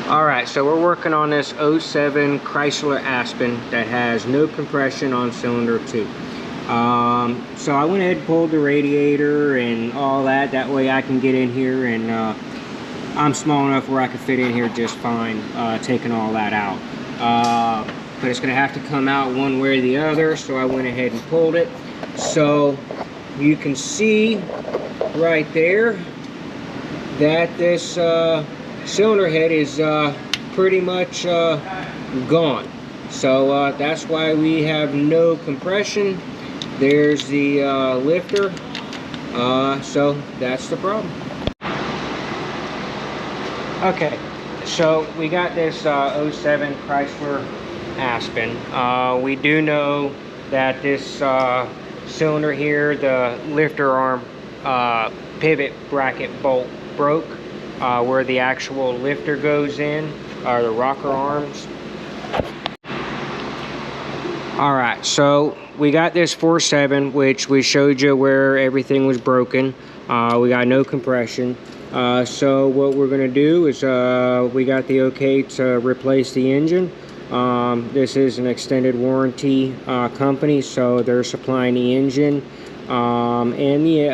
Alright, so we're working on this '07 Chrysler Aspen that has no compression on cylinder 2. So I went ahead and pulled the radiator and all that. That way I can get in here, and I'm small enough where I can fit in here just fine, taking all that out. But it's going to have to come out one way or the other, so I went ahead and pulled it. So you can see right there that this cylinder head is pretty much gone. So that's why we have no compression. There's the lifter. So that's the problem. Okay, so we got this '07 Chrysler Aspen. We do know that this cylinder here, the lifter arm pivot bracket bolt broke, where the actual lifter goes in, or the rocker arms. Alright, so we got this 4.7, which we showed you where everything was broken. We got no compression. So what we're going to do is we got the okay to replace the engine. This is an extended warranty company, so they're supplying the engine. And the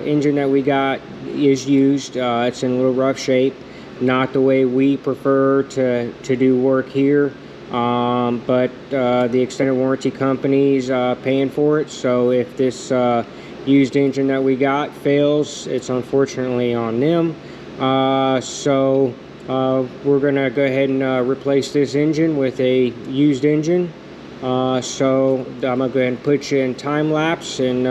engine that we got is used. It's in a little rough shape, not the way we prefer to do work here. But the extended warranty company's paying for it, so if this used engine that we got fails, it's unfortunately on them. So we're gonna go ahead and replace this engine with a used engine. So I'm gonna go ahead and put you in time lapse, and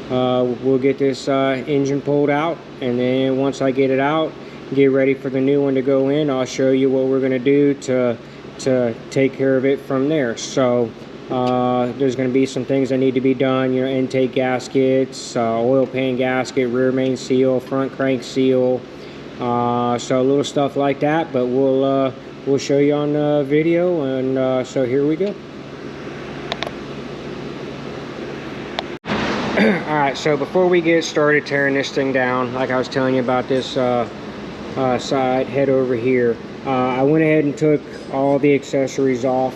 we'll get this engine pulled out, and then once I get it out, get ready for the new one to go in, I'll show you what we're gonna do to take care of it from there. So there's going to be some things that need to be done, you know, intake gaskets, oil pan gasket, rear main seal, front crank seal, so little stuff like that. But we'll show you on the video, and so here we go. Alright, so before we get started tearing this thing down, like I was telling you about this side head over here, I went ahead and took all the accessories off,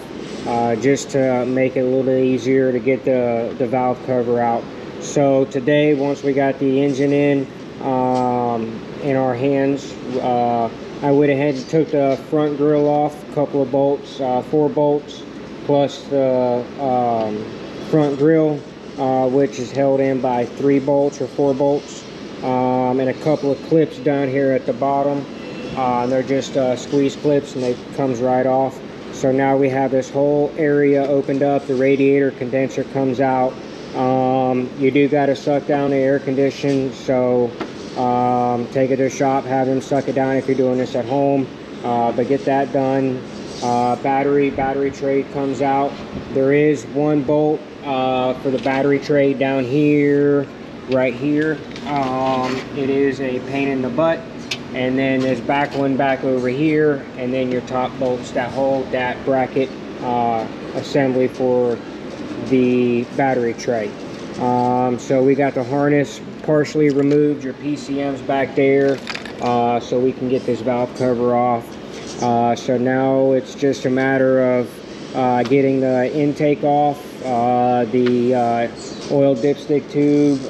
just to make it a little bit easier to get the valve cover out. So today, once we got the engine in our hands, I went ahead and took the front grille off, a couple of bolts, 4 bolts, plus the front grille, which is held in by 3 bolts or 4 bolts, and a couple of clips down here at the bottom. They're just squeeze clips, and they comes right off. So now we have this whole area opened up. The radiator condenser comes out. You do got to suck down the air condition, so take it to the shop, have them suck it down if you're doing this at home, but get that done. Battery tray comes out. There is 1 bolt for the battery tray down here, right here. It is a pain in the butt. And then there's back one back over here, and then your top bolts that hold that bracket assembly for the battery tray. So we got the harness partially removed, your PCM's back there, so we can get this valve cover off. So now it's just a matter of getting the intake off. The oil dipstick tube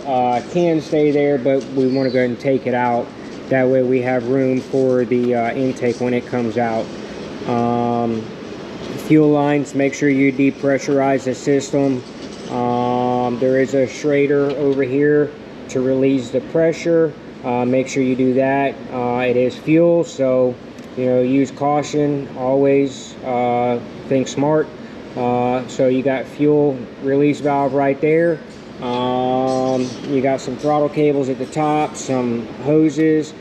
can stay there, but we want to go ahead and take it out. That way we have room for the intake when it comes out. Fuel lines, make sure you depressurize the system. There is a Schrader over here to release the pressure. Make sure you do that. It is fuel, so you know, use caution always. Think smart. So you got fuel release valve right there. You got some throttle cables at the top, some hoses.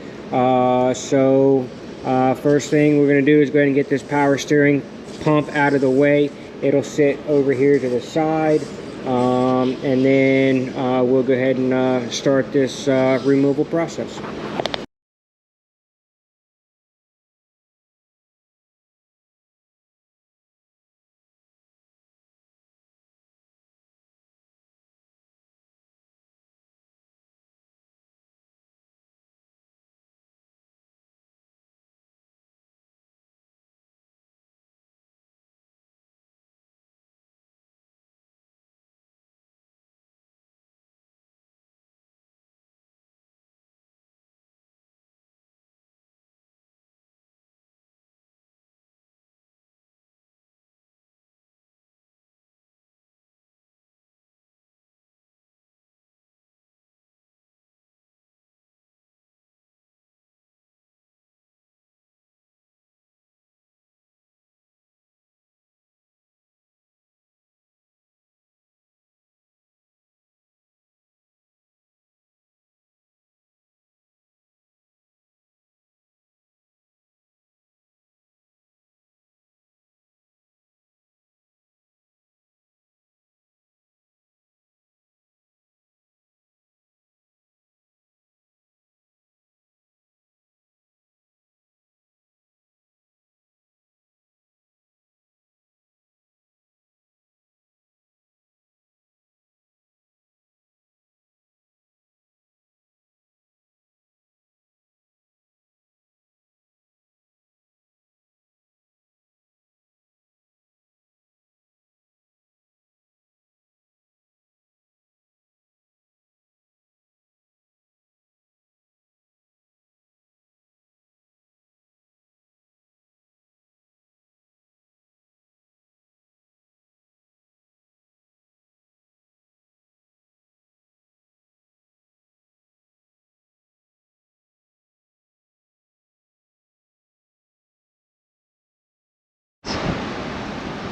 First thing we're going to do is go ahead and get this power steering pump out of the way. It'll sit over here to the side, and then we'll go ahead and start this removal process.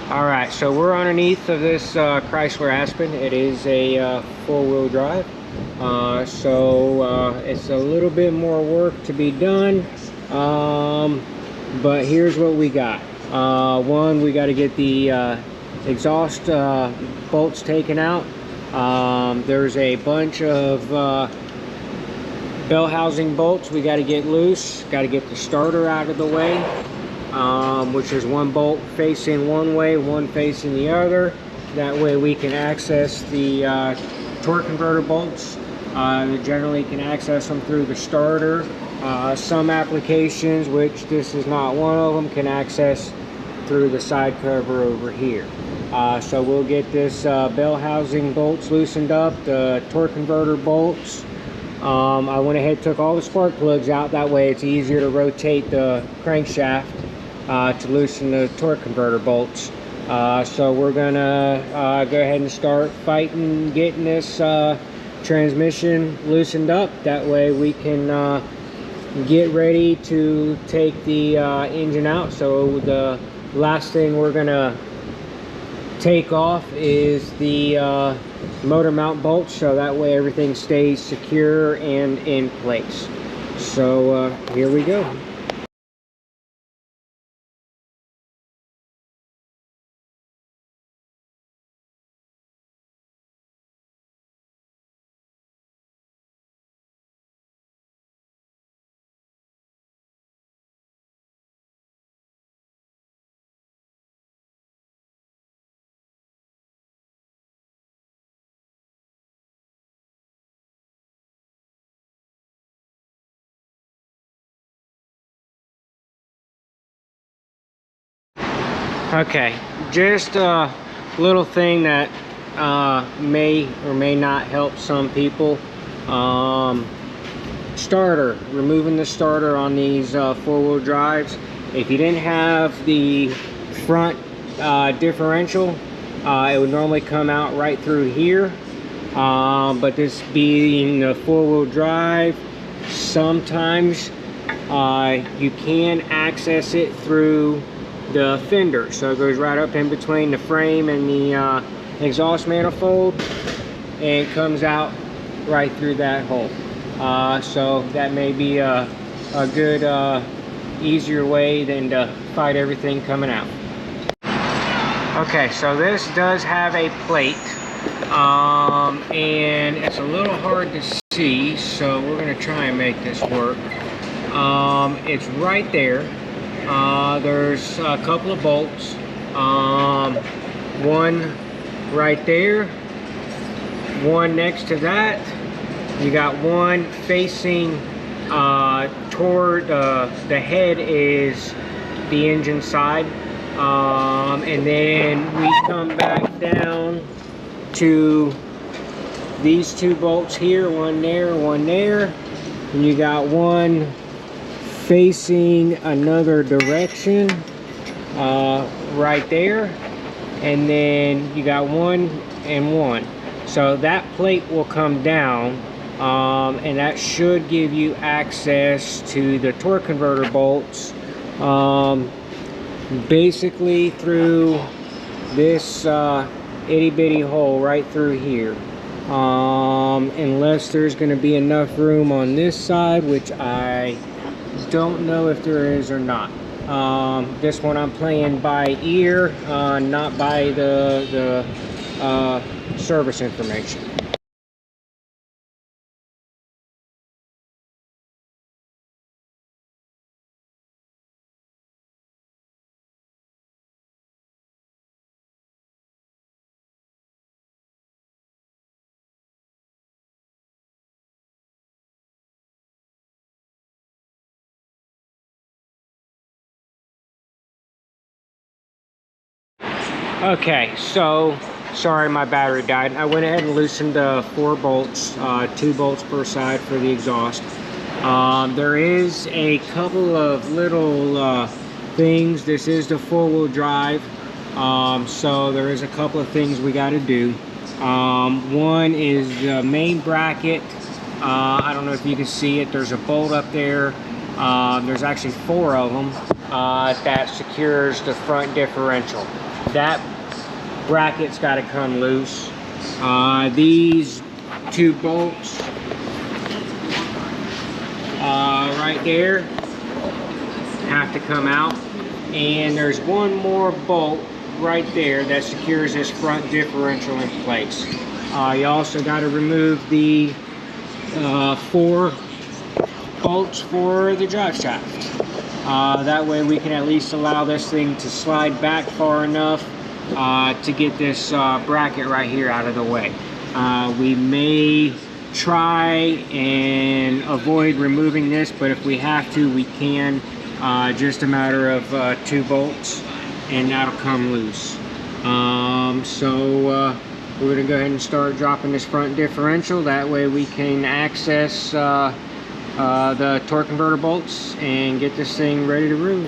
All right, so we're underneath of this Chrysler Aspen. It is a four-wheel drive. It's a little bit more work to be done. But here's what we got. One, we got to get the exhaust bolts taken out. There's a bunch of bell housing bolts we got to get loose. Got to get the starter out of the way, which is one bolt facing one way, one facing the other. That way we can access the torque converter bolts. Generally can access them through the starter. Some applications, which this is not one of them, can access through the side cover over here. So we'll get this bell housing bolts loosened up, the torque converter bolts. I went ahead and took all the spark plugs out. That way it's easier to rotate the crankshaft to loosen the torque converter bolts. So we're gonna go ahead and start fighting getting this transmission loosened up. That way we can get ready to take the engine out. So the last thing we're gonna take off is the motor mount bolts, so that way everything stays secure and in place. So here we go. Okay, just a little thing that may or may not help some people. Starter, removing the starter on these four-wheel drives. If you didn't have the front differential, it would normally come out right through here. But this being a four-wheel drive, sometimes you can access it through the fender, so it goes right up in between the frame and the exhaust manifold and comes out right through that hole. So that may be a good easier way than to fight everything coming out. Okay, so this does have a plate, and it's a little hard to see, so we're going to try and make this work. It's right there. There's a couple of bolts, one right there, one next to that. You got one facing toward the head is the engine side, and then we come back down to these two bolts here, one there, and you got one facing another direction right there, and then you got one and one. So that plate will come down, and that should give you access to the torque converter bolts, basically through this itty bitty hole right through here, unless there's going to be enough room on this side, which I don't know if there is or not. This one I'm playing by ear, not by the service information. Okay, so sorry my battery died. I went ahead and loosened 4 bolts, 2 bolts per side for the exhaust. There is a couple of little things. This is the 4-wheel drive, so there is a couple of things we got to do. One is the main bracket. I don't know if you can see it. There's a bolt up there. There's actually 4 of them that secures the front differential. that bracket's got to come loose. These 2 bolts right there have to come out, and there's one more bolt right there that secures this front differential in place. You also got to remove the 4 bolts for the drive shaft. That way we can at least allow this thing to slide back far enough to get this bracket right here out of the way. We may try and avoid removing this, but if we have to, we can. Just a matter of 2 bolts, and that'll come loose. So we're gonna go ahead and start dropping this front differential. That way we can access the torque converter bolts and get this thing ready to roll.